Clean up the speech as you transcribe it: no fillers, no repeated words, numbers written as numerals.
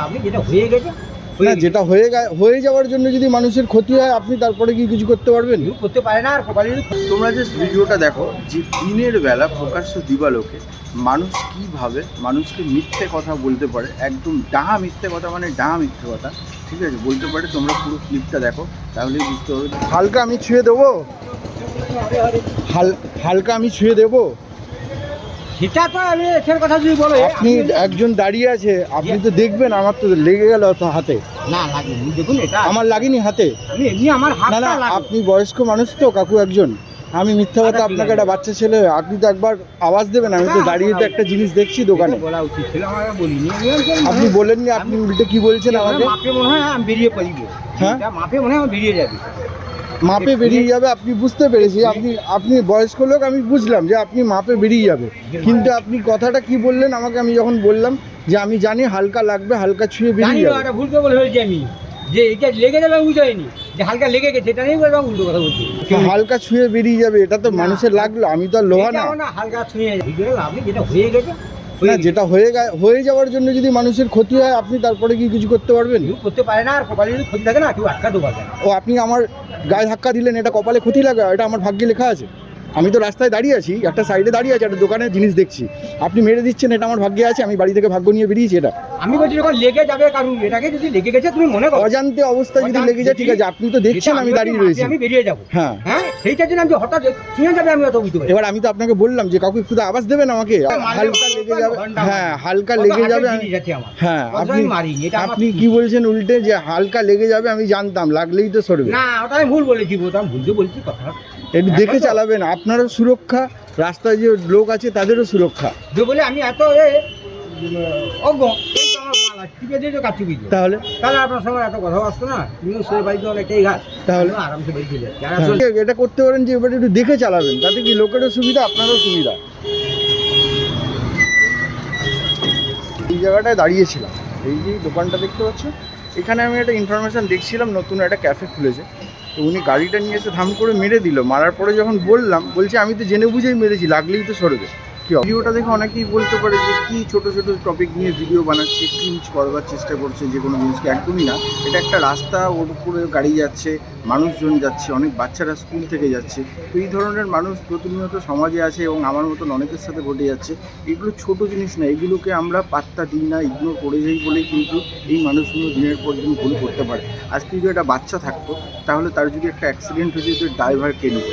আপনি যেটা হয়ে গেছে না, যেটা হয়ে যাওয়ার জন্য যদি মানুষের ক্ষতি হয় আপনি তারপরে কি কিছু করতে পারবেন? কেউ করতে পারে না। আর কপালে তোমরা জাস্ট ভিডিওটা দেখো যে দিনের বেলা প্রকাশ্য দিবালোকে মানুষ কীভাবে মানুষকে মিথ্যে কথা বলতে পারে, একদম ডাহা মিথ্যে কথা, মানে ডাহা মিথ্যে কথা, ঠিক আছে, বলতে পারে। তোমরা পুরো ক্লিপটা দেখো তাহলেই বুঝতে পারবে। হালকা আমি ছুঁয়ে দেবো, হালকা আমি ছুঁয়ে দেবো। সেটা তো আমি এর কথা যদি বলো, আপনি একজন দাঁড়িয়ে আছে, আপনি তো দেখবেন আমার তো লেগে গেল তো হাতে। না লাগেনি, দেখুন এটা আমার লাগেনি হাতে। আমি এমনি আমার না না, আপনি বয়স্ক মানুষ তো কাকু একজন, আমি মিথ্যা কথা, আপনাকে একটা বাচ্চা ছেলে, আপনি তো একবার আওয়াজ দেবেন। আমি তো দাঁড়িয়ে তো একটা জিনিস দেখছি দোকানে। বলা উচিত ছিল, আমাকে বলিনি। আপনি বলেননি, আপনি উল্টে কি বলছেন আমাকে? মাপে মনে হয় আমি বেরিয়ে পড়ব। হ্যাঁ, মাপে মনে হয় আমি বেরিয়ে যাবে। মাপে বেরিয়ে যাবে, আপনি বুঝতে পেরেছি। আপনি বয়স্ক লোক, আমি বুঝলাম যে আপনি মাপে বেরিয়ে যাবে, কিন্তু আপনি কথাটা কি বললেন আমাকে? আমি যখন বললাম যে আমি জানি হালকা লাগবে, হালকা ছুঁয়ে বেরিয়ে যাবে। ভুল করে বলে হয়েছি আমি, যে এটা লেগে যাবে আমি বুঝাইনি, যে হালকা লেগে গেছে এটা নিয়ে বললাম, উল্টো কথা বলছি। হালকা ছুঁয়ে বেরিয়ে যাবে, এটা তো মানুষের লাগলো, আমি তো আর লোহা না। হালকা ছুঁয়ে আপনি যেটা হয়ে গেছে না, যেটা হয়ে যাওয়ার জন্য যদি মানুষের ক্ষতি হয় আপনি তারপরে কি কিছু করতে পারবেন? কেউ করতে পারে না। আর কপালে যদি ক্ষতি থাকে না, কেউ আটকাতে পারবে না। ও, আপনি আমার গায়ে ধাক্কা দিলেন, এটা কপালে ক্ষতি লাগা, এটা আমার ভাগ্যে লেখা আছে। আমি তো রাস্তায় দাঁড়িয়ে আছি, একটা সাইডে দাঁড়িয়ে আছি, একটা দোকানের জিনিস দেখছি, আপনি মেরে দিচ্ছেন, এটা আমার ভাগ্যে আছে। আমি বাড়ি থেকে ভাগ্য নিয়ে বেরিয়েছি। এটা আমি বলছি যখন লেগে যাবে, কারণ এটাকে যদি লেগে গেছে তুমি মনে করো অজান্তে অবস্থায় যদি লেগে যায়, ঠিক আছে, আপনি তো দেখছেন আমি দাঁড়িয়ে রয়েছি, আমি বেরিয়ে যাবো। হ্যাঁ হ্যাঁ, সেইটার জন্য আমি হঠাৎ ছুঁয়ে যাবে, আমি অত বুঝতে পারি। এবার আমি তো আপনাকে বললাম যে কাকু একটু আওয়াজ দেবেন আমাকে, হালকা লেগে যাবে। হ্যাঁ, হালকা লেগে যাবে। হ্যাঁ, আপনি কি বলছেন উল্টে, যে হালকা লেগে যাবে, আমি জানতাম লাগলেই তো সরবে না। ওটা আমি ভুল বলেছি, আমি ভুলতে বলছি কথা। একটু দেখে চালাবেন, আপনারও সুরক্ষা, রাস্তায় যে লোক আছে তাদেরও সুরক্ষা। বলে আমি এত অজ্ঞ, তাহলে আপনার সঙ্গে এত কথা আসতো না। তুমিও সে বাড়িতে অনেকটাই ঘাট, তাহলে আরামসে বাড়ি চলে যাচ্ছে। এটা করতে পারেন যে এবার একটু দেখে চালাবেন, তাতে কি লোকেরও সুবিধা, আপনারও সুবিধা। এই জায়গাটায় দাঁড়িয়েছিলাম, এই যে দোকানটা দেখতে পাচ্ছ, এখানে আমি একটা ইনফরমেশান দেখছিলাম, নতুন একটা ক্যাফে খুলেছে। তো উনি গাড়িটা নিয়ে এসে ধাম করে মেরে দিল। মারার পরে যখন বললাম, বলছে আমি তো জেনে বুঝেই মেরেছি, লাগলেই তো সরবে। কি ভিডিওটা দেখে অনেকেই বলতে পারে যে কি ছোট ছোট টপিক নিয়ে ভিডিও বানাচ্ছে, ক্রিঞ্জ করবার চেষ্টা করছে যে কোনো জিনিসকে। একদমই না, এটা একটা রাস্তা, ওর উপরে গাড়ি যাচ্ছে, মানুষজন যাচ্ছে, অনেক বাচ্চারা স্কুল থেকে যাচ্ছে। তো এই ধরনের মানুষ প্রতিনিয়ত সমাজে আছে এবং আমার মতন অনেকের সাথে ঘটে যাচ্ছে। এগুলো ছোট জিনিস না, এগুলোকে আমরা পাত্তা দিই না, ইগনোর করে যাই বলেই কিন্তু এই মানুষগুলো দিনের পর দিন ভুল করতে পারে। আজকে যদি একটা বাচ্চা থাকতো, তাহলে তার যদি একটা অ্যাক্সিডেন্ট হয়ে যেত, ড্রাইভার কে নিত?